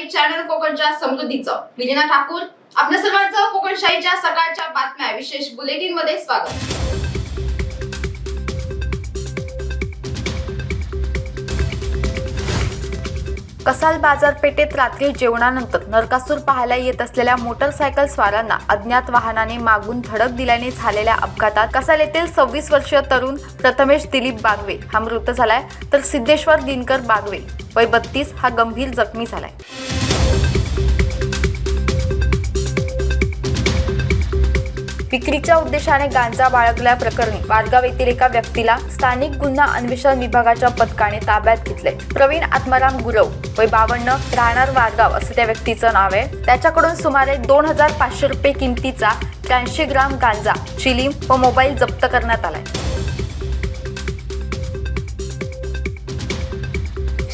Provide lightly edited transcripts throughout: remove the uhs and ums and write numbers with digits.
आहे चॅनल कोकणच्या समृद्धीचं. विलिना ठाकूर आपल्या सर्वांचं कोकणशाहीच्या सकाळच्या बातम्या विशेष बुलेटिन मध्ये स्वागत. कसाल बाजारपेठेत रात्री जेवणानंतर नरकासूर पाहायला येत असलेल्या मोटरसायकल स्वारांना अज्ञात वाहनाने मागून धडक दिल्याने झालेल्या अपघातात कसाल येथील 26 वर्षीय तरुण प्रथमेश दिलीप बागवे हा मृत झालाय, तर सिद्धेश्वर दिनकर बागवे वय 32 हा गंभीर जखमी झालाय. विक्रीच्या उद्देशाने गांजा बाळगल्याप्रकरणी वारगाव येथील एका व्यक्तीला स्थानिक गुन्हा अन्वेषण विभागाच्या पथकाने ताब्यात घेतले. प्रवीण आत्माराम गुरव वय 52 राहणार वारगाव असं त्या व्यक्तीचं नाव आहे. त्याच्याकडून सुमारे 2500 रुपये किमतीचा 83 ग्राम गांजा, चिलीम व मोबाईल जप्त करण्यात आलाय.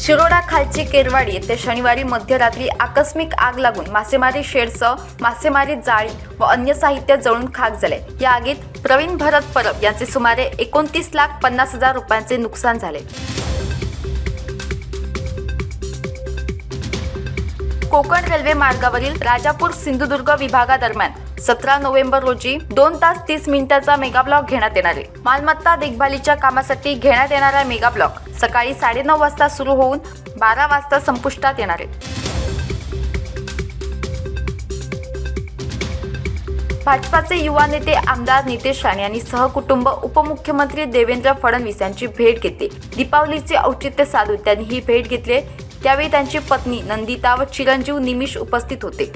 शिरोडा खालची केरवाडी येथे शनिवारी मध्यरात्री आकस्मिक आग लागून मासेमारी शेडसह मासेमारी जाळी व अन्य साहित्य जळून खाक झाले. या आगीत प्रवीण भरत परब यांचे सुमारे 29,50,000 रुपयांचे नुकसान झाले. कोकण रेल्वे मार्गावरील राजापूर सिंधुदुर्ग विभागादरम्यान 17 नोव्हेंबर रोजी 2 तास 30 मिनिटाचा मेगा ब्लॉक घेण्यात येणार आहे. मालमत्ता देखभालीच्या कामासाठी घेण्यात येणारा मेगा ब्लॉक सकाळी 9:30 वाजता सुरू होऊन 12 वाजता संपुष्टात येणार आहे. भाजपाचे युवा नेते आमदार नितेश राणे यांनी सहकुटुंब उपमुख्यमंत्री देवेंद्र फडणवीस यांची भेट घेतली. दीपावलीचे औचित्य साधून त्यांनी ही भेट घेतली. त्यावेळी त्यांची पत्नी नंदिता व चिरंजीव निमिष उपस्थित होते.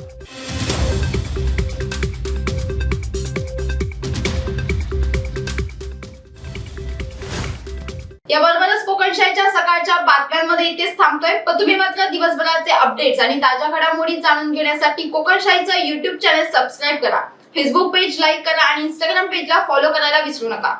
याबरोबरच कोकणशाहीच्या सकाळच्या बातम्यांमध्ये इथेच थांबतोय. पण तुम्ही मात्र दिवसभराचे अपडेट्स आणि ताज्या घडामोडी जाणून घेण्यासाठी कोकणशाहीचा YouTube चॅनल सबस्क्राईब करा, फेसबुक पेज लाईक करा आणि Instagram पेजला फॉलो करायला विसरू नका.